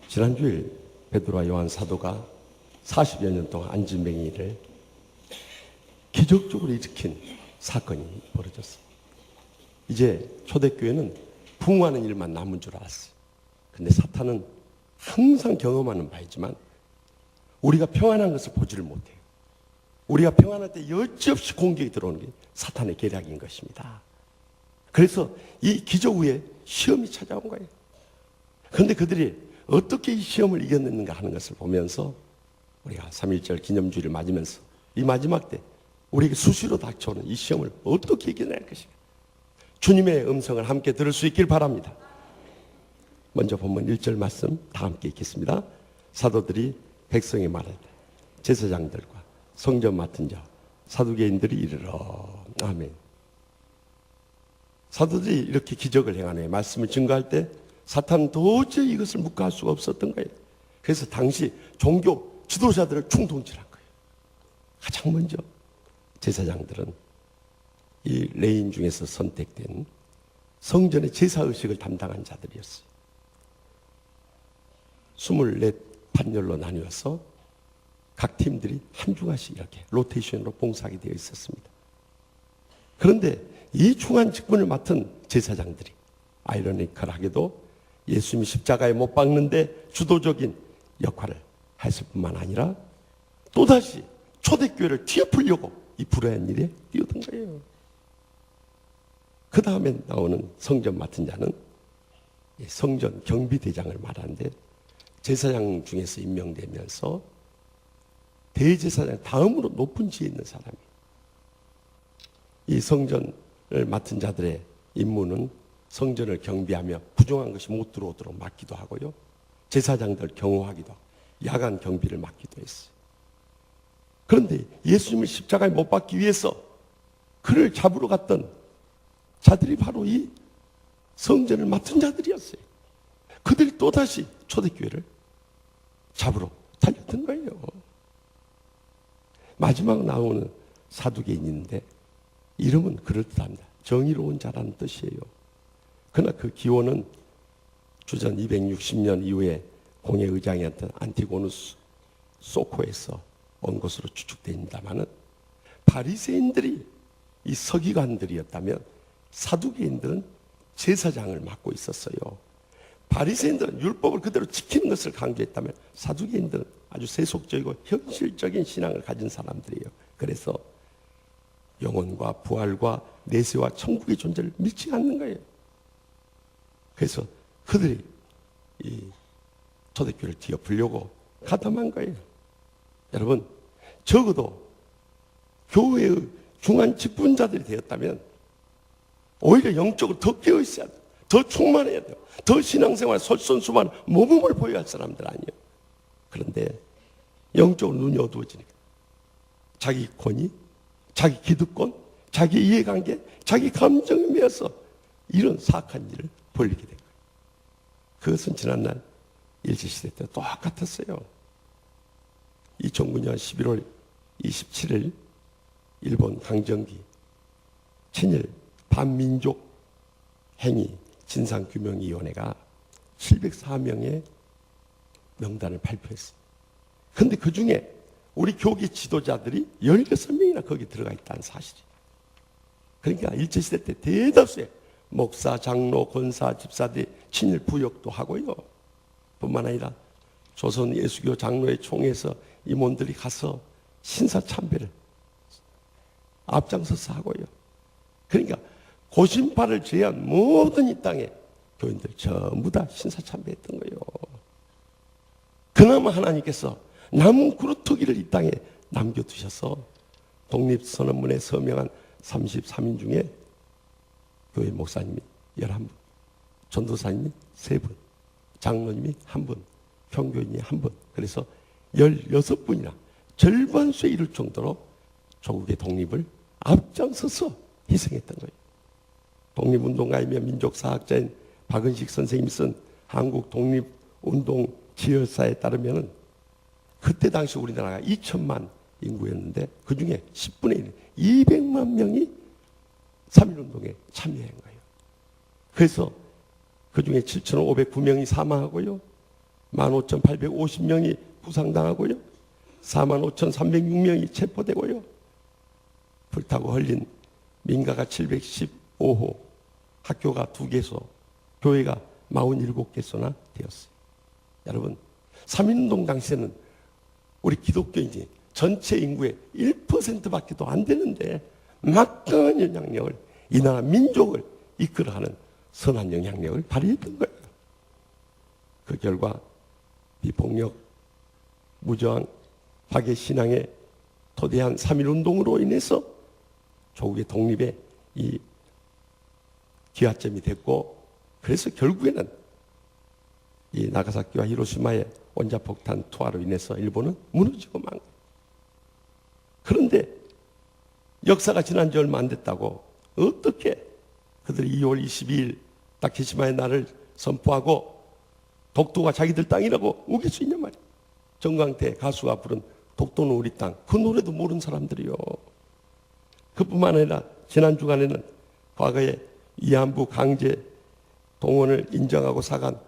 지난주일 베드로와 요한 사도가 40여 년 동안 안진뱅이를 기적적으로 일으킨 사건이 벌어졌어요. 이제 초대교회는 부흥하는 일만 남은 줄 알았어요. 근데 사탄은 항상 경험하는 바이지만 우리가 평안한 것을 보지를 못해요. 우리가 평안할 때 여지없이 공격이 들어오는 게 사탄의 계략인 것입니다. 그래서 이 기적 후에 시험이 찾아온 거예요. 그런데 그들이 어떻게 이 시험을 이겨냈는가 하는 것을 보면서 우리가 3.1절 기념주의를 맞으면서 이 마지막 때 우리에게 수시로 닥쳐오는 이 시험을 어떻게 이겨낼 것인가, 주님의 음성을 함께 들을 수 있길 바랍니다. 먼저 본문 1절 말씀 다 함께 읽겠습니다. 사도들이 백성에 말할 때 제사장들과 성전 맡은 자 사두개인들이 이르러. 아멘. 사도들이 이렇게 기적을 행하네 말씀을 증거할 때 사탄은 도저히 이것을 묵과할 수가 없었던 거예요. 그래서 당시 종교 지도자들을 충동질한 거예요. 가장 먼저 제사장들은 이 레인 중에서 선택된 성전의 제사의식을 담당한 자들이었어요. 24 판열로 나뉘어서 각 팀들이 한 주간씩 이렇게 로테이션으로 봉사하게 되어 있었습니다. 그런데 이 중한 직분을 맡은 제사장들이 아이러니컬하게도 예수님이 십자가에 못 박는데 주도적인 역할을 했을 뿐만 아니라 또다시 초대교회를 뒤엎으려고 이 불의한 일에 뛰어든 거예요. 그 다음에 나오는 성전 맡은 자는 성전 경비대장을 말하는데 제사장 중에서 임명되면서 대제사장 다음으로 높은 지위에 있는 사람이에요. 이 성전을 맡은 자들의 임무는 성전을 경비하며 부정한 것이 못 들어오도록 막기도 하고요, 제사장들 경호하기도 하고 야간 경비를 맡기도 했어요. 그런데 예수님을 십자가에 못 박기 위해서 그를 잡으러 갔던 자들이 바로 이 성전을 맡은 자들이었어요. 그들이 또다시 초대교회를 잡으러 달렸던 거예요. 마지막 나오는 사두개인이 있는데 이름은 그럴듯합니다. 정의로운 자라는 뜻이에요. 그러나 그 기원은 주전 260년 이후에 공예의장이었던 안티고누스 소코에서 온 것으로 추측됩니다마는 바리새인들이 이 서기관들이었다면 사두개인들은 제사장을 맡고 있었어요. 바리새인들은 율법을 그대로 지키는 것을 강조했다면 사두개인들은 아주 세속적이고 현실적인 신앙을 가진 사람들이에요. 그래서 영혼과 부활과 내세와 천국의 존재를 믿지 않는 거예요. 그래서 그들이 이 초대교회를 뒤엎으려고 가담한 거예요. 여러분, 적어도 교회의 중한 직분자들이 되었다면 오히려 영적으로 더 깨어 있어야 돼요. 더 충만해야 돼요. 더 신앙생활 솔선수범한 모범을 보여야 할 사람들 아니에요. 그런데 영적으로 눈이 어두워지니까 자기 권위, 자기 기득권, 자기 이해관계, 자기 감정에 매여서 이런 사악한 일을 벌이게 된 거예요. 그것은 지난날 일제시대 때 똑같았어요. 2009년 11월 27일 일본 강정기 친일 반민족 행위 진상규명위원회가 704명의 명단을 발표했어요. 그런데 그 중에 우리 교계 지도자들이 16명이나 거기 들어가 있다는 사실이에요. 그러니까 일제시대 때 대다수의 목사, 장로, 권사, 집사들이 친일 부역도 하고요, 뿐만 아니라 조선 예수교 장로회 총회에서 임원들이 가서 신사참배를 앞장서서 하고요. 그러니까 고신파를 제외한 모든 이 땅에 교인들 전부 다 신사참배했던 거예요. 그나마 하나님께서 남은 그루터기를 이 땅에 남겨두셔서 독립선언문에 서명한 33인 중에 교회 목사님이 11분, 전도사님이 3분, 장로님이 1분, 평교인이 1분, 그래서 16분이나 절반수에 이를 정도로 조국의 독립을 앞장서서 희생했던 거예요. 독립운동가이며 민족사학자인 박은식 선생님이 쓴 한국 독립운동 지열사에 따르면 그때 당시 우리나라가 2천만 인구였는데 그 중에 10분의 1, 200만 명이 3.1운동에 참여한 거예요. 그래서 그 중에 7,509명이 사망하고요, 15,850명이 부상당하고요. 45,306명이 체포되고요. 불타고 흘린 민가가 715호, 학교가 2개소, 교회가 47개소나 되었어요. 여러분, 3.1운동 당시에는 우리 기독교인이 전체 인구의 1%밖에 안 되는데 막강한 영향력을, 이 나라 민족을 이끌어가는 선한 영향력을 발휘했던 거예요. 그 결과 비폭력, 무저항, 박해 신앙에 토대한 3.1운동으로 인해서 조국의 독립의 이 기화점이 됐고, 그래서 결국에는 이 나가사키와 히로시마의 원자폭탄 투하로 인해서 일본은 무너지고 만 거예요. 그런데 역사가 지난 지 얼마 안 됐다고 어떻게 그들이 2월 22일 다케시마의 날을 선포하고 독도가 자기들 땅이라고 우길 수 있냔 말이에요. 정광태 가수가 부른 독도는 우리 땅, 그 노래도 모르는 사람들이요. 그뿐만 아니라 지난 주간에는 과거에 위안부 강제 동원을 인정하고 사과한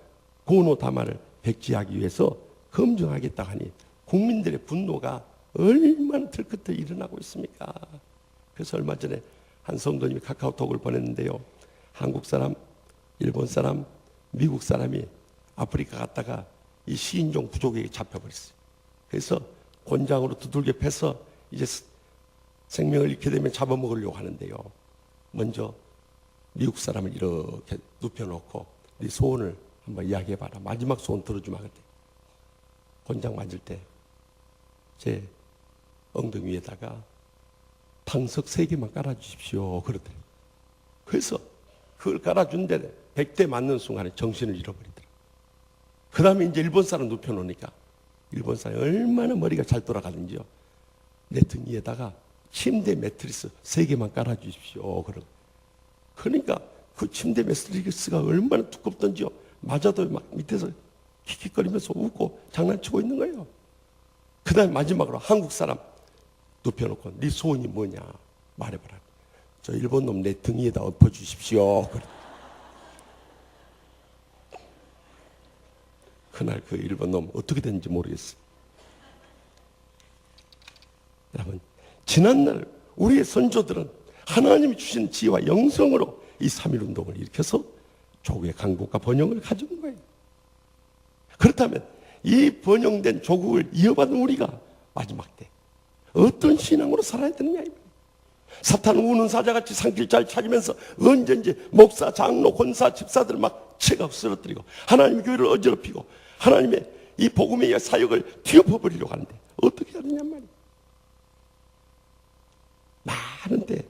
고노 다마를 백지하기 위해서 검증하겠다 하니 국민들의 분노가 얼마나 들끓어 일어나고 있습니까? 그래서 얼마 전에 한 성도님이 카카오톡을 보냈는데요. 한국 사람, 일본 사람, 미국 사람이 아프리카 갔다가 이 시인종 부족에게 잡혀버렸어요. 그래서 곤장으로 두들겨 패서 이제 생명을 잃게 되면 잡아먹으려고 하는데요. 먼저 미국 사람을 이렇게 눕혀놓고 네 소원을 한번 이야기해봐라. 마지막 소원 들어주마. 그때 곤장 맞을 때 제 엉덩이 위에다가 방석 3개만 깔아주십시오. 그러더래요. 그래서 그걸 깔아준데 100대 맞는 순간에 정신을 잃어버리더라고요. 그 다음에 이제 일본 사람 눕혀놓으니까 일본 사람이 얼마나 머리가 잘 돌아가는지요. 내 등 위에다가 침대 매트리스 3개만 깔아주십시오. 그러니까 그 침대 매트리스가 얼마나 두껍던지요. 맞아도 막 밑에서 킥킥거리면서 웃고 장난치고 있는 거예요. 그 다음에 마지막으로 한국 사람 눕혀놓고 네 소원이 뭐냐 말해봐라. 저 일본 놈 내 등 위에다 엎어주십시오. 그날 그 일본 놈 어떻게 됐는지 모르겠어요. 여러분, 지난날 우리의 선조들은 하나님이 주신 지혜와 영성으로 이 3.1운동을 일으켜서 조국의 강국과 번영을 가져온 거예요. 그렇다면 이 번영된 조국을 이어받은 우리가 마지막 때 어떤 신앙으로 살아야 되느냐. 사탄은 우는 사자같이 산길 잘 찾으면서 언제든지 목사, 장로, 권사, 집사들을 막 채가 쓰러뜨리고 하나님의 교회를 어지럽히고 하나님의 이 복음의 사역을 뒤엎어버리려고 하는데 어떻게 하느냐 말이에요. 많은데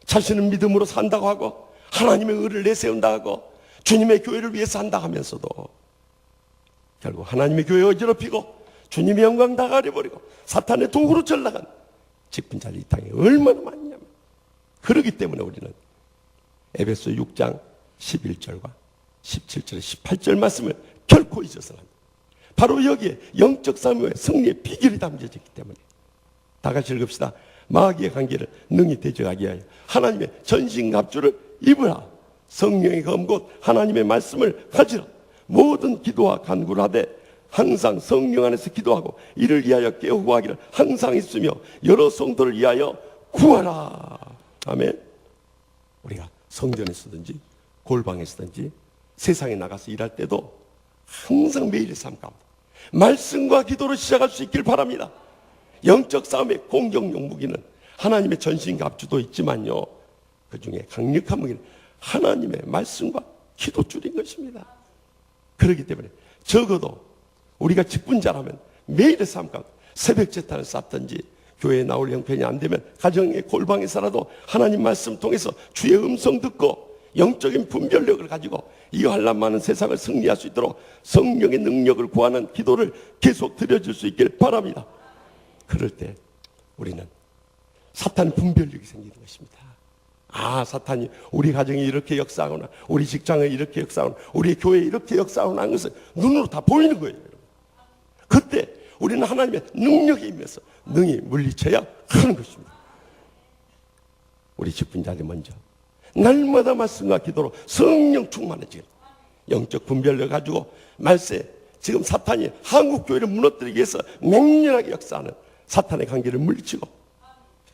자신은 믿음으로 산다고 하고 하나님의 의를 내세운다 하고 주님의 교회를 위해서 한다 하면서도 결국 하나님의 교회 어지럽히고 주님의 영광 다 가려버리고 사탄의 도구로 전락한 직분자들이 이 땅에 얼마나 많냐면, 그렇기 때문에 우리는 에베소 6장 11절과 17절에 18절 말씀을 결코 잊어서는 안 돼요. 바로 여기에 영적 싸움의 승리의 비결이 담겨져 있기 때문에 다 같이 읽읍시다. 마귀의 관계를 능히 대적하게 하여 하나님의 전신갑주를 입으라. 성령의 검 곧 하나님의 말씀을 가지라. 모든 기도와 간구를 하되 항상 성령 안에서 기도하고 이를 위하여 깨우고 하기를 항상 있으며 여러 성도를 위하여 구하라. 아멘. 우리가 성전에 서든지 골방에 서든지 세상에 나가서 일할 때도 항상 매일의 삶 가운데 말씀과 기도로 시작할 수 있길 바랍니다. 영적 싸움의 공격용 무기는 하나님의 전신갑주도 있지만요, 그 중에 강력한 무기는 하나님의 말씀과 기도줄인 것입니다. 그렇기 때문에 적어도 우리가 직분자라면 매일의 삶 가운데 새벽 제탄을 쌓든지 교회에 나올 형편이 안 되면 가정의 골방에서라도 하나님 말씀 통해서 주의 음성 듣고 영적인 분별력을 가지고 이 환난 많은 세상을 승리할 수 있도록 성령의 능력을 구하는 기도를 계속 드려줄 수 있길 바랍니다. 그럴 때 우리는 사탄 분별력이 생기는 것입니다. 아, 사탄이 우리 가정에 이렇게 역사하거나 우리 직장에 이렇게 역사하거나 우리 교회에 이렇게 역사하거나 하는 것은 눈으로 다 보이는 거예요. 그때 우리는 하나님의 능력에 임해서 능히 물리쳐야 하는 것입니다. 우리 직분자들 먼저 날마다 말씀과 기도로 성령 충만해지게 영적 분별력을 가지고 말세 지금 사탄이 한국교회를 무너뜨리기 위해서 맹렬하게 역사하는 사탄의 관계를 물리치고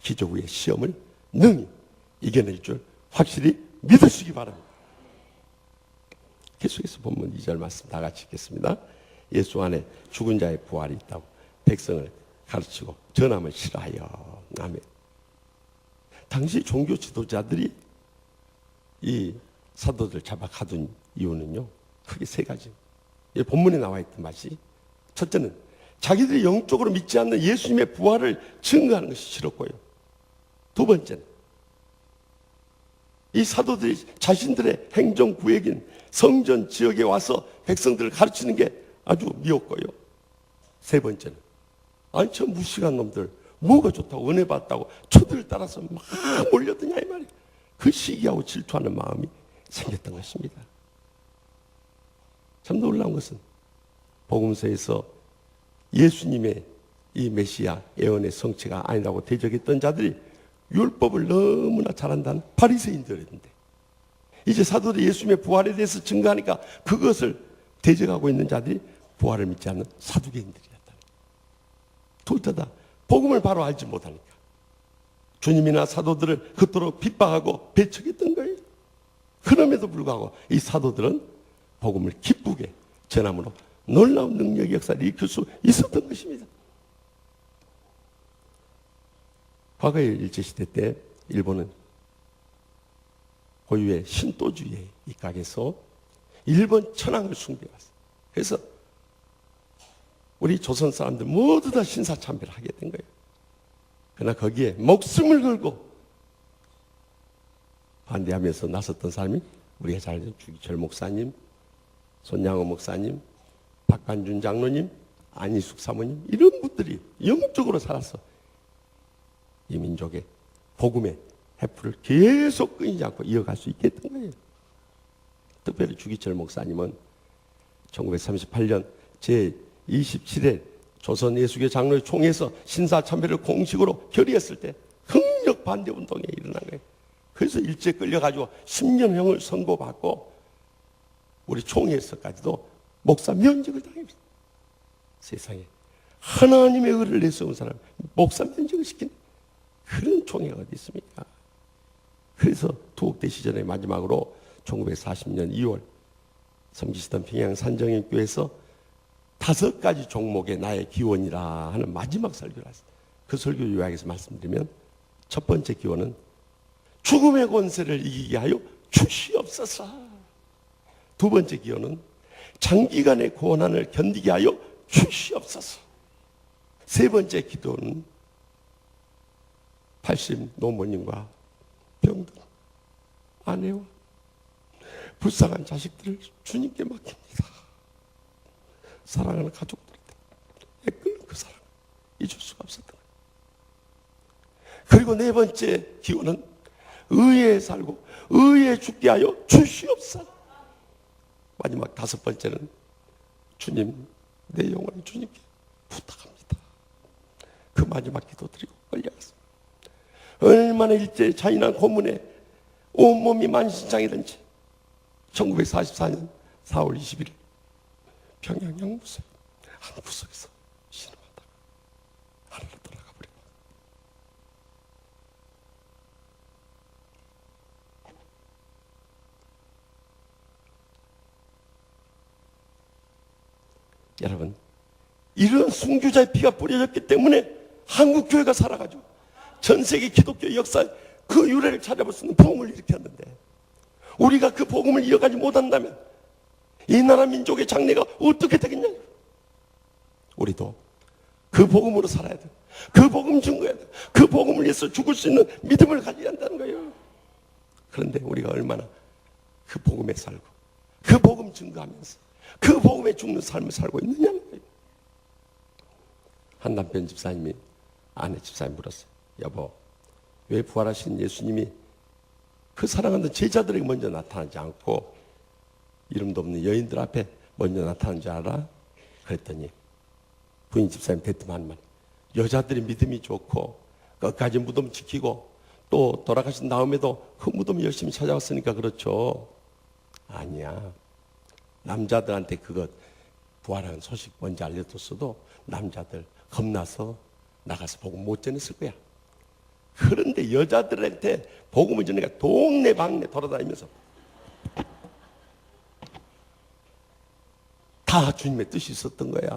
기적 후의 시험을 능히 이겨낼 줄 확실히 믿으시기 바랍니다. 계속해서 본문 2절 말씀 다 같이 읽겠습니다. 예수 안에 죽은 자의 부활이 있다고 백성을 가르치고 전함을 싫어하여. 아멘. 당시 종교 지도자들이 이 사도들 잡아 가둔 이유는요, 크게 세 가지. 본문에 나와 있던 말이, 첫째는 자기들이 영적으로 믿지 않는 예수님의 부활을 증거하는 것이 싫었고요. 두 번째는 이 사도들이 자신들의 행정 구역인 성전 지역에 와서 백성들을 가르치는 게 아주 미웠고요. 세 번째는, 아니 저 무식한 놈들 뭐가 좋다고 은혜 받다고 초들을 따라서 막 몰려드냐 이 말이에요. 그 시기하고 질투하는 마음이 생겼던 것입니다. 참 놀라운 것은 복음서에서 예수님의 이 메시아 예언의 성취가 아니라고 대적했던 자들이 율법을 너무나 잘한다는 바리새인들인데, 이제 사도들이 예수님의 부활에 대해서 증거하니까 그것을 대적하고 있는 자들이 부활을 믿지 않는 사두개인들이었다. 둘 다 복음을 바로 알지 못하니까 주님이나 사도들을 그토록 핍박하고 배척했던 거예요. 그럼에도 불구하고 이 사도들은 복음을 기쁘게 전함으로 놀라운 능력의 역사를 일으킬 수 있었던 것입니다. 과거의 일제시대 때 일본은 고유의 신도주의에 입각해서 일본 천황을 숭배했어요. 그래서 우리 조선 사람들 모두 다 신사참배를 하게 된 거예요. 그러나 거기에 목숨을 걸고 반대하면서 나섰던 사람이 우리가 잘 아는 주기철 목사님, 손양호 목사님, 박관준 장로님, 안희숙 사모님, 이런 분들이 영적으로 살아서 이 민족의 복음의 해프를 계속 끊이지 않고 이어갈 수 있게 했던 거예요. 특별히 주기철 목사님은 1938년 제27회 조선예수교 장로의 총회에서 신사참배를 공식으로 결의했을 때 극력 반대운동에 일어난 거예요. 그래서 일제 끌려가지고 10년형을 선고받고 우리 총회에서까지도 목사 면직을 당했어요. 세상에 하나님의 의를 내세운 사람 목사 면직을 시키는 그런 총회가 어디 있습니까? 그래서 투옥대 시절에 마지막으로 1940년 2월 섬기시던 평양 산정인교회에서 5가지 종목의 나의 기원이라 하는 마지막 설교를 했어요. 그 설교 요약해서 말씀드리면, 첫 번째 기원은 죽음의 권세를 이기게 하여 주시옵소서. 두 번째 기원은 장기간의 고난을 견디게 하여 주시옵소서. 세 번째 기도는 80 노모님과 병든 아내와 불쌍한 자식들을 주님께 맡깁니다. 사랑하는 가족들한테 애끓는 그 사랑 잊을 수가 없었던 거예요. 그리고 네 번째 기원은 의에 살고 의에 죽게 하여 주시옵소서. 마지막 다섯 번째는 주님, 내 영혼을 주님께 부탁합니다. 그 마지막 기도 드리고 끌려갔습니다. 얼마나 일제 잔인한 고문에 온몸이 만신창이든지 1944년 4월 21일 평양 양무소 한 구석에서 신음하다가 하늘로 돌아가 버리고, 여러분, 이런 순교자의 피가 뿌려졌기 때문에 한국 교회가 살아가지고 전 세계 기독교 역사에 그 유래를 찾아볼 수 있는 부흥을 일으켰는데, 우리가 그 복음을 이어가지 못한다면 이 나라 민족의 장래가 어떻게 되겠냐? 우리도 그 복음으로 살아야 돼. 그 복음 증거해야 돼. 그 복음을 위해서 죽을 수 있는 믿음을 가져야 한다는 거예요. 그런데 우리가 얼마나 그 복음에 살고 그 복음 증거하면서 그 복음에 죽는 삶을 살고 있느냐는 거예요. 한 남편 집사님이 아내 집사님 물었어요. 여보, 왜 부활하신 예수님이 그 사랑하는 제자들에게 먼저 나타나지 않고 이름도 없는 여인들 앞에 먼저 나타난 줄 알아? 그랬더니 부인 집사님 대뜸한 말, 여자들이 믿음이 좋고 끝까지 무덤 지키고 또 돌아가신 다음에도 그 무덤 열심히 찾아왔으니까 그렇죠. 아니야, 남자들한테 그것 부활하는 소식 뭔지 알려줬어도 남자들 겁나서 나가서 복음 못 전했을 거야. 그런데 여자들한테 복음을 전하니까 동네방네 돌아다니면서 다 주님의 뜻이 있었던 거야.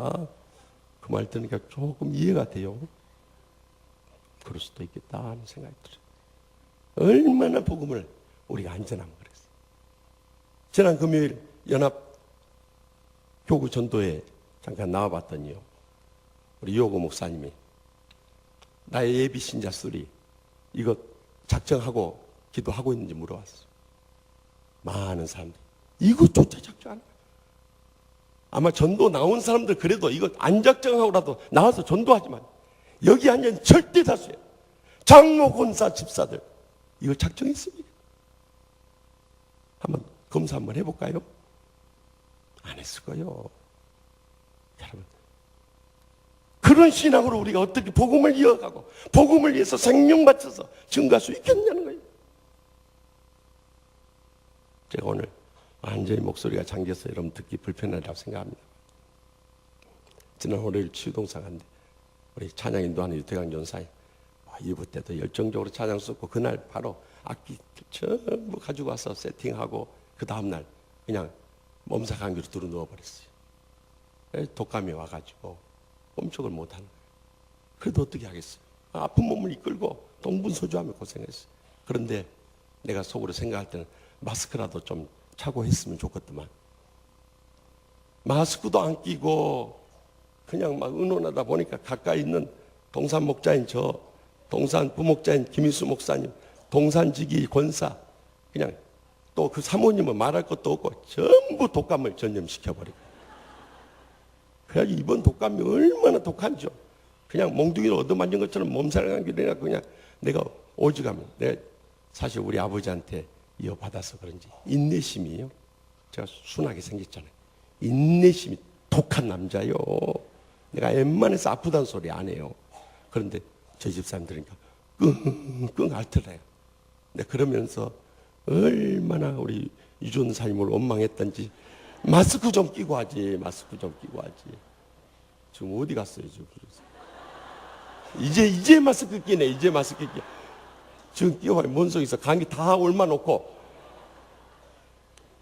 그 말 들으니까 조금 이해가 돼요. 그럴 수도 있겠다 하는 생각이 들어요. 얼마나 복음을 우리가 안전하면 그랬어. 지난 금요일 연합 교구 전도에 잠깐 나와봤더니요, 우리 요고 목사님이 나의 예비 신자 수리 이거 작정하고 기도하고 있는지 물어봤어. 많은 사람들이 이것조차 작정 안 해. 아마 전도 나온 사람들 그래도 이거 안 작정하고라도 나와서 전도하지만 여기 앉은 절대 다수예요. 장로, 권사, 집사들 이거 작정했습니다. 한번 검사 한번 해볼까요? 안 했을 거예요. 여러분, 그런 신앙으로 우리가 어떻게 복음을 이어가고 복음을 위해서 생명 바쳐서 증거할 수 있겠냐는 거예요. 제가 오늘 완전히 목소리가 잠겨서 여러분 듣기 불편하다고 생각합니다. 지난 월요일 치유동상 한데 우리 찬양 인도하는 유태강 전사님 2부 때도 열정적으로 찬양 썼고 그날 바로 악기 전부 가지고 와서 세팅하고 그 다음날 그냥 몸사 감기로 들어 누워버렸어요. 독감이 와가지고 꼼짝을 못하는 거예요. 그래도 어떻게 하겠어요? 아픈 몸을 이끌고 동분서주하며 고생했어요. 그런데 내가 속으로 생각할 때는 마스크라도 좀 차고 했으면 좋겠더만. 마스크도 안 끼고 그냥 막 의논하다 보니까 가까이 있는 동산 목자인 저, 동산 부목자인 김일수 목사님, 동산지기 권사, 그냥 또 그 사모님은 말할 것도 없고 전부 독감을 전염시켜버리고. 그래가지고 이번 독감이 얼마나 독한지요. 그냥 몽둥이를 얻어맞은 것처럼 몸살을 감기를 해갖고 그냥 내가 오죽하면 내가 사실 우리 아버지한테 이어받아서 그런지 인내심이에요. 제가 순하게 생겼잖아요. 인내심이 독한 남자요. 내가 웬만해서 아프다는 소리 안 해요. 그런데 저희 집사람 들으니까 끙끙 앓더래요. 근데 그러면서 얼마나 우리 유전사님을 원망했던지 마스크 좀 끼고 하지, 마스크 좀 끼고 하지. 지금 어디 갔어요 지금? 이제 마스크 끼네. 이제 마스크 끼. 지금 끼워봐요. 뭔 속에서 감기 다 옮아놓고.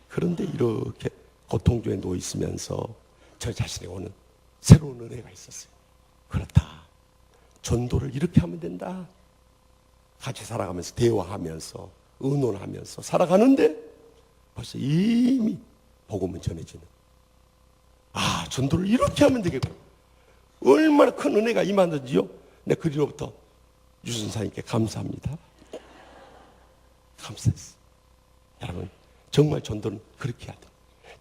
그런데 이렇게 고통 중에 놓여 있으면서 저 자신에 오는 새로운 은혜가 있었어요. 그렇다. 전도를 이렇게 하면 된다. 같이 살아가면서 대화하면서 의논하면서 살아가는데 벌써 이미 복음은 전해지는. 아, 전도를 이렇게 하면 되겠고. 얼마나 큰 은혜가 임하는지요. 내 그 뒤로부터 유선사님께 감사합니다. 감사했어. 여러분, 정말 전도는 그렇게 해야 돼.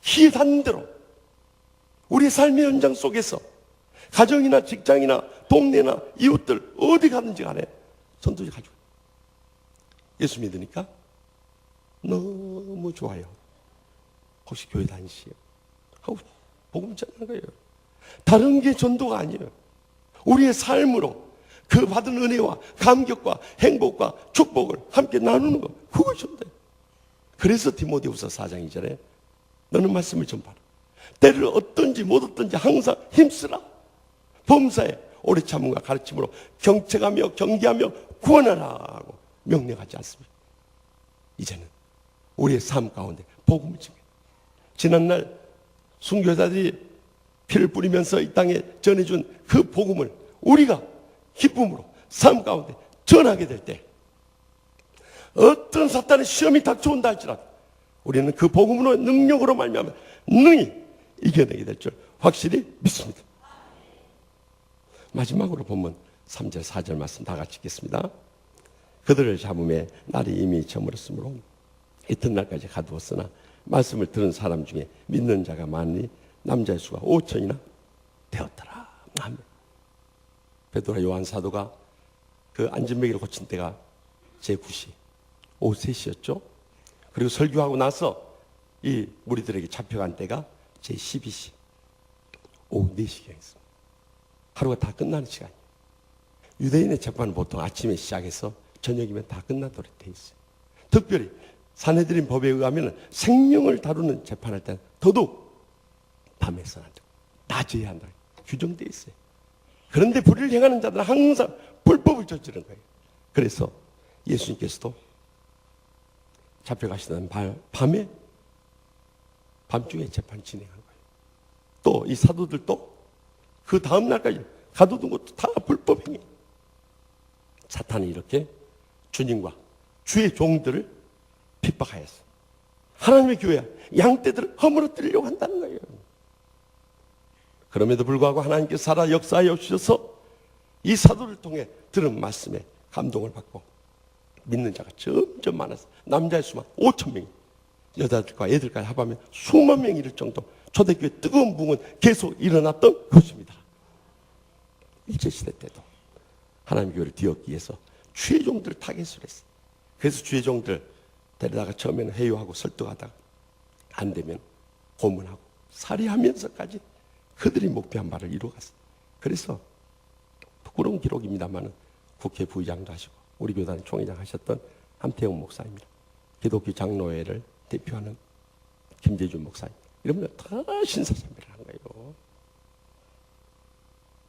기회 닿는 대로 우리의 삶의 현장 속에서 가정이나 직장이나 동네나 이웃들 어디 가든지 간에 전도지 가지고 예수 믿으니까 너무 좋아요. 혹시 교회 다니시요? 하고 복음 전하는 거예요. 다른 게 전도가 아니에요. 우리의 삶으로 그 받은 은혜와 감격과 행복과 축복을 함께 나누는 거, 그걸 전도해요. 그래서 디모데후서 4장 2절에 너는 말씀을 전파하라. 때를 얻든지 못 얻든지 항상 힘쓰라. 범사에 오래 참음과 가르침으로 경책하며 경계하며 구원하라 하고 명령하지 않습니다. 이제는 우리의 삶 가운데 복음을 전해. 지난날 순교자들이 피를 뿌리면서 이 땅에 전해준 그 복음을 우리가 기쁨으로 삶 가운데 전하게 될 때 어떤 사탄의 시험이 닥쳐온다 할지라도 우리는 그 복음으로 능력으로 말미암아 능히 이겨내게 될 줄 확실히 믿습니다. 마지막으로 본문 3절 4절 말씀 다 같이 읽겠습니다. 그들을 잡음에 날이 이미 저물었으므로 이튿날까지 가두었으나 말씀을 들은 사람 중에 믿는 자가 많으니 남자의 수가 5천이나 되었더라. 아멘. 베드로와 요한 사도가 그 안진뱅이를 고친 때가 제9시 오후 3시였죠. 그리고 설교하고 나서 이 무리들에게 잡혀간 때가 제12시 오후 4시경이었습니다. 하루가 다 끝나는 시간이에요. 유대인의 재판은 보통 아침에 시작해서 저녁이면 다 끝나도록 돼 있어요. 특별히 산헤드린 법에 의하면 생명을 다루는 재판할 때는 더더욱 밤에 해서는 안 되고 낮아야 한다. 규정되어 있어요. 그런데 불의를 행하는 자들은 항상 불법을 저지르는 거예요. 그래서 예수님께서도 잡혀가시던 밤에 밤중에 재판 진행한 거예요. 또 이 사도들도 그 다음 날까지 가둬둔 것도 다 불법 행위. 사탄이 이렇게 주님과 주의 종들을 핍박하였어. 하나님의 교회야 양떼들을 허물어뜨리려고 한다는 거예요. 그럼에도 불구하고 하나님께서 살아 역사하여 주셔서 이 사도를 통해 들은 말씀에 감동을 받고 믿는 자가 점점 많아서 남자의 수만 5천 명이 여자들과 애들까지 합하면 수만 명이 이를 정도 초대교회 뜨거운 부흥은 계속 일어났던 것입니다. 일제시대 때도 하나님 교회를 뒤엎기 위해서 주의 종들을 타겟으로 했어요. 그래서 주의 종들 데려다가 처음에는 회유하고 설득하다가 안 되면 고문하고 살해하면서까지 그들이 목표한 바를 이루어갔어요. 그래서 부끄러운 기록입니다만 국회 부의장도 하시고 우리 교단 총회장 하셨던 함태영 목사입니다. 기독교 장로회를 대표하는 김재준 목사님. 이러면 다 신사참배를 한 거예요.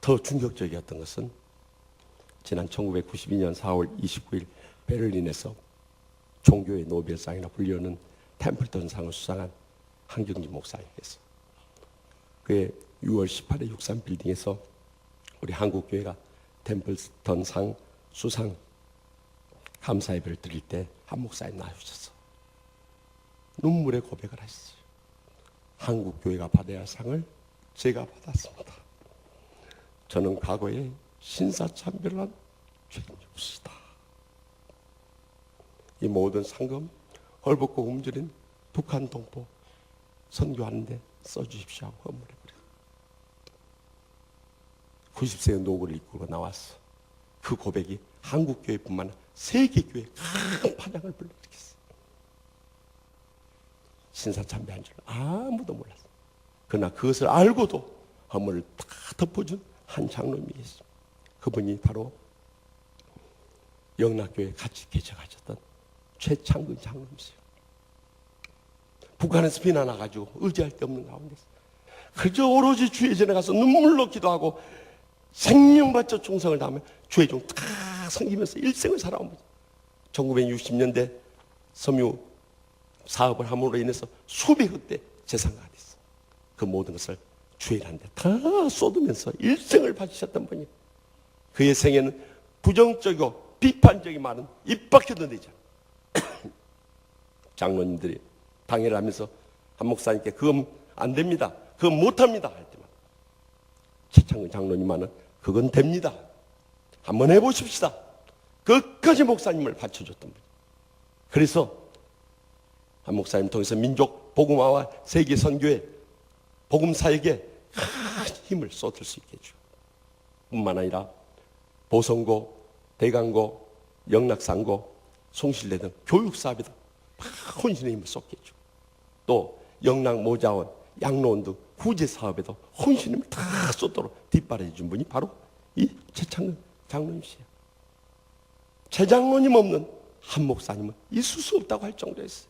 더 충격적이었던 것은 지난 1992년 4월 29일 베를린에서 종교의 노벨상이라 불리우는 템플턴상을 수상한 한경진 목사님께서 그의 6월 18일 63 빌딩에서 우리 한국교회가 템플턴상 수상 감사 예배를 드릴 때 한 목사님 나오셔서 눈물의 고백을 하셨어요. 한국교회가 받아야 할 상을 제가 받았습니다. 저는 과거에 신사참배를 한 죄인이 없으시다. 이 모든 상금 헐벗고 굶주린 북한 동포 선교하는데 써주십시오 하고 헌물해버려요. 90세의 노고를 이끌고 나왔어. 그 고백이 한국교회뿐만 아니라 세계교회에 큰 파장을 불러일으켰어. 신사참배한 줄 아무도 몰랐어. 그러나 그것을 알고도 헌물을 다 덮어준 한 장로님이 계십니다. 그분이 바로 영락교회에 같이 개척하셨던 최창근 장로님이세요. 북한에서 비난와가지고 의지할 데 없는 가운데서 그저 오로지 주의 전에 가서 눈물로 기도하고 생명 바쳐 충성을 다하며 주의 종 다 섬기면서 일생을 살아온 거죠. 1960년대 섬유 사업을 함으로 인해서 수백억 대 재산가가 됐어. 그 모든 것을 주의 일하는데 다 쏟으면서 일생을 바치셨던 분이 그의 생애는 부정적이고 비판적인 말은 입 밖에도 내지 않아요. 장로님들이 방해를 하면서 한 목사님께 그건 안 됩니다. 그건 못합니다. 할 때만 최창근 장로님만은 그건 됩니다. 한번 해보십시다. 끝까지 목사님을 바쳐줬던 분. 그래서 한 목사님 통해서 민족 복음화와 세계 선교에 복음 사역에 큰 힘을 쏟을 수 있게 해줘. 뿐만 아니라 보성고, 대강고, 영락상고, 송실대 등 교육 사업에도 혼신의 힘을 쏟게 해줘. 또 영락 모자원, 양로원 등 후재 사업에도 혼신의 힘을 다 쏟도록 뒷바라지 준 분이 바로 이 최창근 장로님이시에요. 최장로님 없는 한 목사님은 있을 수 없다고 할 정도였어요.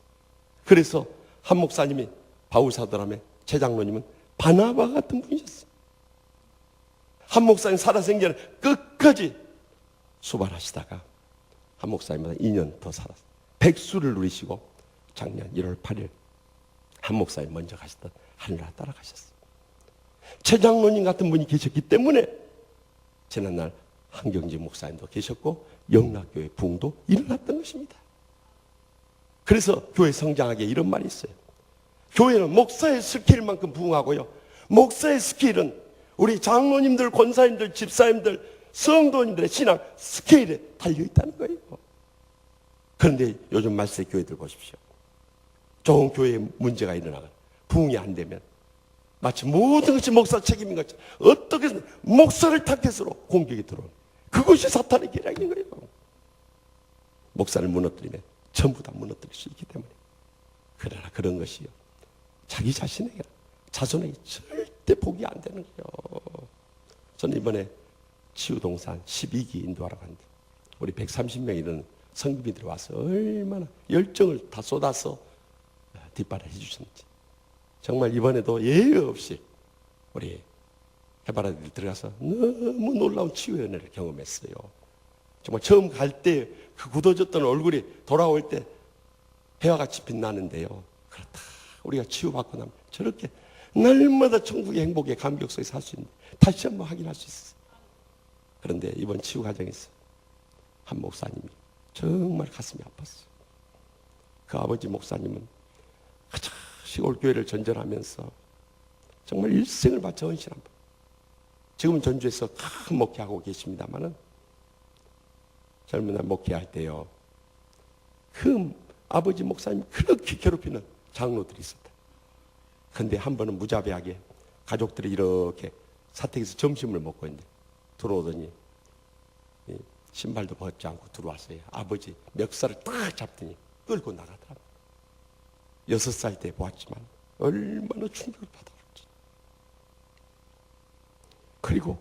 그래서 한 목사님이 바울사도라며 최장로님은 바나바 같은 분이셨어요. 한 목사님 살아생전에 끝까지 수발하시다가 한 목사님보다 2년 더 살았어요. 백수를 누리시고 작년 1월 8일 한 목사님 먼저 가셨던 하늘나라 따라가셨어요. 최장로님 같은 분이 계셨기 때문에 지난날 한경진 목사님도 계셨고 영락교회 부흥도 일어났던 것입니다. 그래서 교회 성장하기에 이런 말이 있어요. 교회는 목사의 스킬만큼 부흥하고요, 목사의 스킬은 우리 장로님들, 권사님들, 집사님들, 성도님들의 신앙 스케일에 달려있다는 거예요. 그런데 요즘 말세 교회들 보십시오. 좋은 교회에 문제가 일어나고 부흥이 안 되면 마치 모든 것이 목사 책임인 것처럼 어떻게 목사를 타겟으로 공격이 들어오는, 그것이 사탄의 계략인 거예요. 목사를 무너뜨리면 전부 다 무너뜨릴 수 있기 때문에. 그러나 그런 것이요, 자기 자신에게, 자손에게 절대 복이 안 되는 거예요. 저는 이번에 치유동산 12기 인도하러 갔는데 우리 130명 이런 성도들이 와서 얼마나 열정을 다 쏟아서 뒷바라 해주셨는지. 정말 이번에도 예외 없이 우리 해바라기에 들어가서 너무 놀라운 치유의 은혜를 경험했어요. 정말 처음 갈 때 그 굳어졌던 얼굴이 돌아올 때 해와 같이 빛나는데요. 그렇다. 우리가 치유받고 나면 저렇게 날마다 천국의 행복의 감격 속에 살 수 있는데 다시 한번 확인할 수 있어요. 그런데 이번 치유 과정에서 한 목사님이 정말 가슴이 아팠어요. 그 아버지 목사님은 그저 시골 교회를 전전하면서 정말 일생을 바쳐 헌신한 분. 지금은 전주에서 큰 목회하고 계십니다만은 젊은 날 목회할 때요. 그 아버지 목사님 그렇게 괴롭히는 장로들이 있었다. 근데 한 번은 무자비하게 가족들이 이렇게 사택에서 점심을 먹고 있는데 들어오더니 신발도 벗지 않고 들어왔어요. 아버지 멱살을 딱 잡더니 끌고 나가더라고요. 6살 때 보았지만 얼마나 충격을 받아왔지. 그리고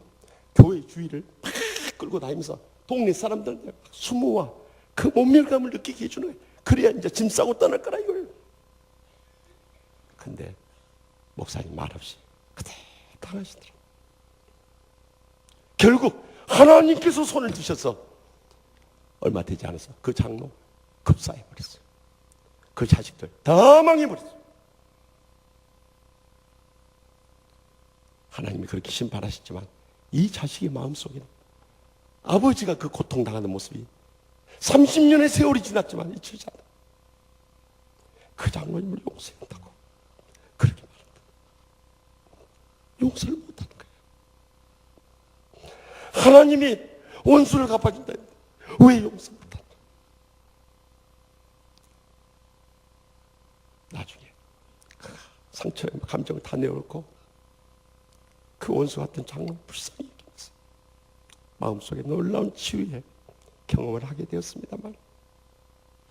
교회 주위를 팍 끌고 다니면서 동네 사람들한테 수모와 그 모멸감을 느끼게 해주는 거예요. 그래야 이제 짐 싸고 떠날 거라 이거예요. 근데 목사님 말없이 그대로 당하시더라고요. 결국 하나님께서 손을 드셔서 얼마 되지 않아서 그 장로 급사해버렸어요. 그 자식들 다 망해버렸어요. 하나님이 그렇게 심판하셨지만 이 자식의 마음속에는 아버지가 그 고통당하는 모습이 30년의 세월이 지났지만 잊히지 않아. 그 장로님을 용서한다고 그렇게 말한다. 용서를 못하는 거예요. 하나님이 원수를 갚아준다 했는데 왜 용서 못한다? 나중에 그 상처의 감정을 다 내어놓고 그 원수 같은 장로 불쌍히 여기면서 마음속에 놀라운 치유의 경험을 하게 되었습니다만,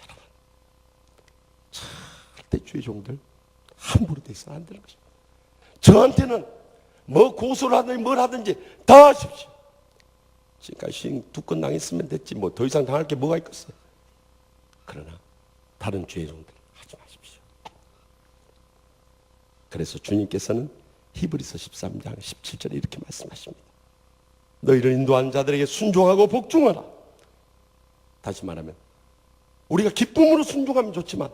여러분 절대 주의 종들 함부로 돼서는 안 되는 것입니다. 저한테는 뭐 고소를 하든지 뭘 하든지 다 하십시오. 지금까지 시행 2건 당했으면 됐지 뭐 더 이상 당할 게 뭐가 있겠어요. 그러나 다른 주의 종들 하지 마십시오. 그래서 주님께서는 히브리서 13장 17절에 이렇게 말씀하십니다. 너희를 인도하는 자들에게 순종하고 복종하라. 다시 말하면 우리가 기쁨으로 순종하면 좋지만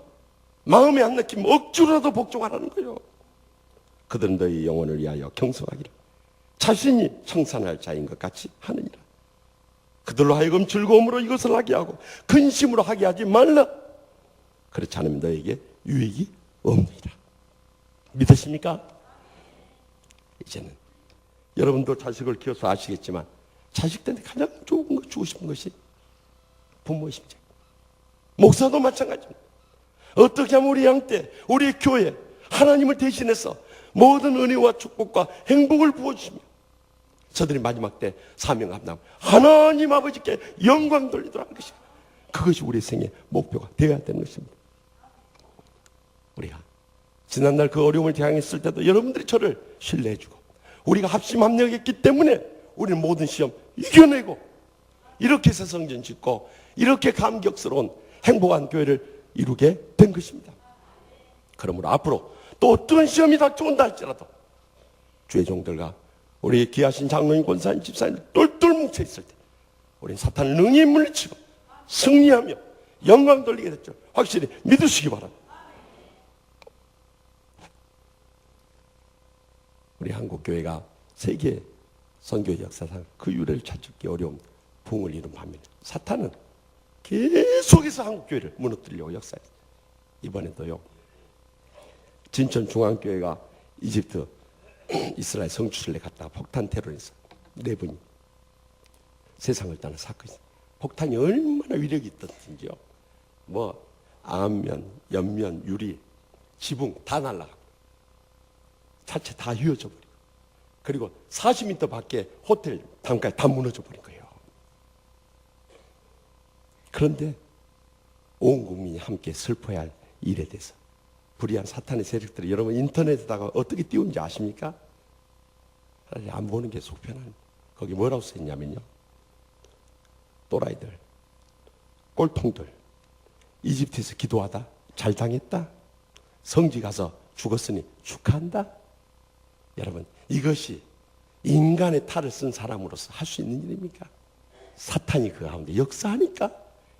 마음에 안 느끼면 억지로라도 복종하라는 거예요. 그들은 너희 영혼을 위하여 경성하기를 자신이 청산할 자인 것 같이 하느니라. 그들로 하여금 즐거움으로 이것을 하게 하고 근심으로 하게 하지 말라. 그렇지 않으면 너에게 유익이 없느니라. 믿으십니까? 이제는 여러분도 자식을 키워서 아시겠지만 자식들한테 가장 좋은 거 주고 싶은 것이 부모의 심정. 목사도 마찬가지입니다. 어떻게 하면 우리 양떼, 우리 교회 하나님을 대신해서 모든 은혜와 축복과 행복을 부어주시며 저들이 마지막 때 사명 감당 하나님 아버지께 영광 돌리도록 하는 것이 그것이 우리 생의 목표가 되어야 되는 것입니다. 우리가 지난날 그 어려움을 대항했을 때도 여러분들이 저를 신뢰해주고 우리가 합심합력했기 때문에 우리는 모든 시험 이겨내고 이렇게 새 성전 짓고 이렇게 감격스러운 행복한 교회를 이루게 된 것입니다. 그러므로 앞으로 또 어떤 시험이 닥쳐온다 할지라도 주의 종들과 우리 귀하신 장로님, 권사님, 집사님 똘똘 뭉쳐있을 때 우리는 사탄을 능히 물리치고 승리하며 영광 돌리게 됐죠. 확실히 믿으시기 바랍니다. 우리 한국교회가 세계 선교 역사상 그 유래를 찾기 어려운 부흥을 이룬 반면에 사탄은 계속해서 한국교회를 무너뜨리려고 역사했어요. 이번에도요. 진천중앙교회가 이집트 이스라엘 성주순례 갔다가 폭탄 테러에서 4분이 세상을 떠난 사건이 있어요. 폭탄이 얼마나 위력이 있던지요. 뭐 안면, 옆면, 유리, 지붕 다 날아가고 자체 다 휘어져 버리고 그리고 40m 밖에 호텔 단가에 다 무너져 버린 거예요. 그런데 온 국민이 함께 슬퍼야 할 일에 대해서 불의한 사탄의 세력들이 여러분 인터넷에다가 어떻게 띄운지 아십니까? 안 보는 게 속편한. 거기 뭐라고 써있냐면요. 또라이들, 꼴통들, 이집트에서 기도하다 잘 당했다. 성지 가서 죽었으니 축하한다. 여러분 이것이 인간의 탈을 쓴 사람으로서 할 수 있는 일입니까? 사탄이 그 가운데 역사하니까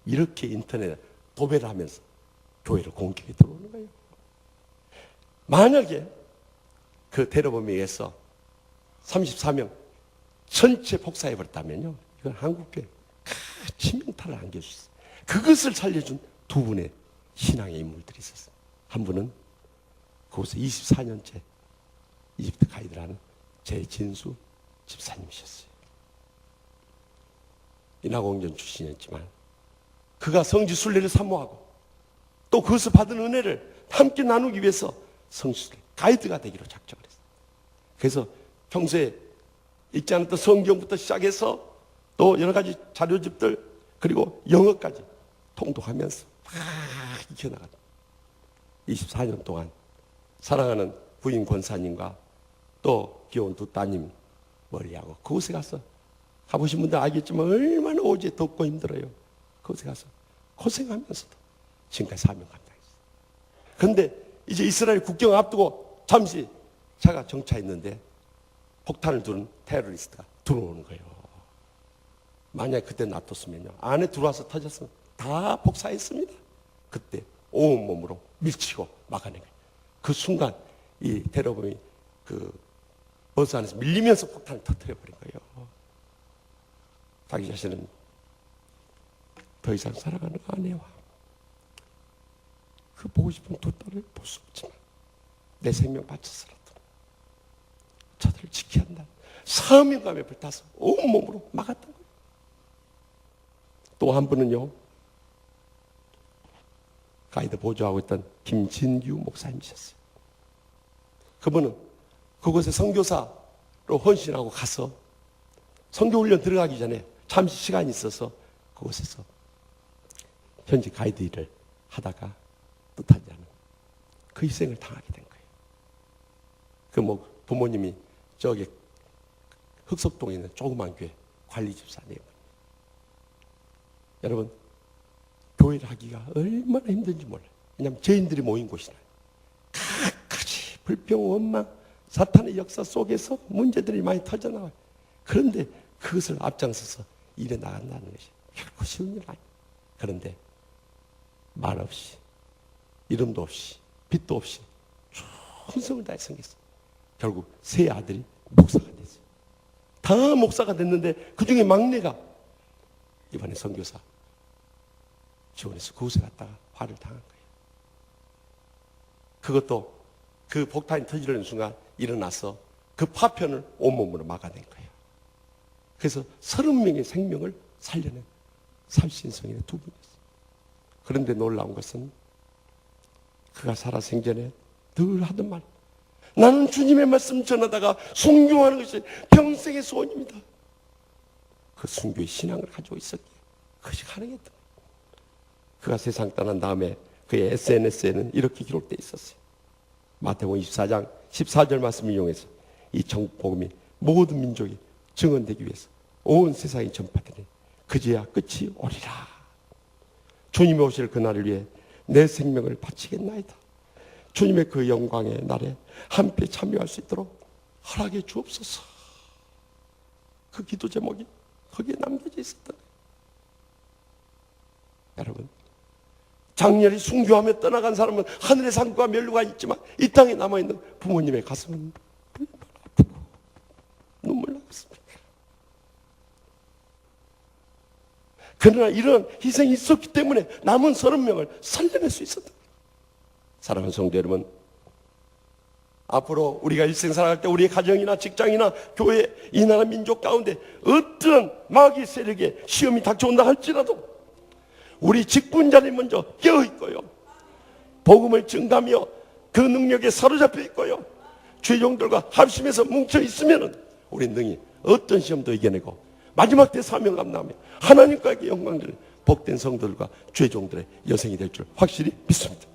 이렇게 인터넷에 도배를 하면서 교회를 공격해 들어오는 거예요. 만약에 그 테러범에 의해서 34명 전체 폭사해버렸다면요, 이건 한국교회 치명타를 안길 수 있어요. 그것을 살려준 두 분의 신앙의 인물들이 있었어요. 한 분은 그곳에 24년째 이집트 가이드라는 제진수 집사님이셨어요. 인하공전 출신이었지만 그가 성지 순례를 사모하고 또 그것을 받은 은혜를 함께 나누기 위해서 성지 순례 가이드가 되기로 작정을 했어요. 그래서 평소에 읽지 않았던 성경부터 시작해서 또 여러 가지 자료집들 그리고 영어까지 통독하면서 막 익혀나갔다. 24년 동안 사랑하는 부인 권사님과 또 귀여운 두 따님 머리하고 그곳에 가서 가보신 분들 알겠지만 얼마나 오지에 덥고 힘들어요. 그곳에 가서 고생하면서도 지금까지 사명 감당했어요. 그런데 이제 이스라엘 국경을 앞두고 잠시 차가 정차했는데 폭탄을 두는 테러리스트가 들어오는 거예요. 만약에 그때 놔뒀으면요, 안에 들어와서 터졌으면 다 복사했습니다. 그때 온몸으로 밀치고 막아낸 거예요. 그 순간 이 테러범이 그 버스 안에서 밀리면서 폭탄을 터뜨려버린 거예요. 자기 자신은 더 이상 사랑하는 아내와 그 보고 싶은 두 딸을 볼 수 없지만 내 생명 바쳐서라도 저들을 지켜야 한다. 사명감에 불타서 온몸으로 막았던 거예요. 또 한 분은요, 가이드 보조하고 있던 김진규 목사님이셨어요. 그분은 그곳에 선교사로 헌신하고 가서 선교훈련 들어가기 전에 잠시 시간이 있어서 그곳에서 현지 가이드 일을 하다가 뜻하지 않은 그 희생을 당하게 된 거예요. 그 부모님이 저기 흑석동에 있는 조그만 교회 관리 집사네요. 여러분, 교회를 하기가 얼마나 힘든지 몰라요. 왜냐하면 죄인들이 모인 곳이라 각가지 불평, 원망, 사탄의 역사 속에서 문제들이 많이 터져나와요. 그런데 그것을 앞장서서 일해 나간다는 것이 결코 쉬운 일 아니에요. 그런데 말 없이, 이름도 없이, 빚도 없이 충성을 다해 섬겼어요. 결국 세 아들이 목사가 됐어요. 다 목사가 됐는데 그 중에 막내가 이번에 선교사 지원해서 그곳에 갔다가 화를 당한 거예요. 그것도 그 폭탄이 터지려는 순간 일어나서 그 파편을 온몸으로 막아낸 거예요. 그래서 30명의 생명을 살려낸 살신성인의 두 분이었어요. 그런데 놀라운 것은 그가 살아 생전에 늘 하던 말, 나는 주님의 말씀 전하다가 순교하는 것이 평생의 소원입니다. 그 순교의 신앙을 가지고 있었기에 그것이 가능했던 거예요. 그가 세상 떠난 다음에 그의 SNS에는 이렇게 기록되어 있었어요. 마태복음 24장 14절 말씀을 이용해서 이 천국복음이 모든 민족이 증언되기 위해서 온 세상에 전파되니 그제야 끝이 오리라. 주님이 오실 그날을 위해 내 생명을 바치겠나이다. 주님의 그 영광의 날에 함께 참여할 수 있도록 허락해 주옵소서. 그 기도 제목이 거기에 남겨져 있었던 거예요. 여러분, 장렬히 순교하며 떠나간 사람은 하늘의 상과 멸류가 있지만 이 땅에 남아있는 부모님의 가슴은 얼마나 아프고 눈물 나겠습니까? 그러나 이런 희생이 있었기 때문에 남은 30명을 살려낼 수 있었다. 사랑하는 성도 여러분, 앞으로 우리가 일생 살아갈 때 우리의 가정이나 직장이나 교회, 이 나라 민족 가운데 어떤 마귀 세력의 시험이 닥쳐온다 할지라도 우리 직분자들이 먼저 깨어있고요, 복음을 증가하며 그 능력에 사로잡혀 있고요, 죄종들과 합심해서 뭉쳐있으면 우리 능히 어떤 시험도 이겨내고 마지막 때 사명 감당하며 하나님과의 영광들 복된 성도들과 죄종들의 여생이 될 줄 확실히 믿습니다.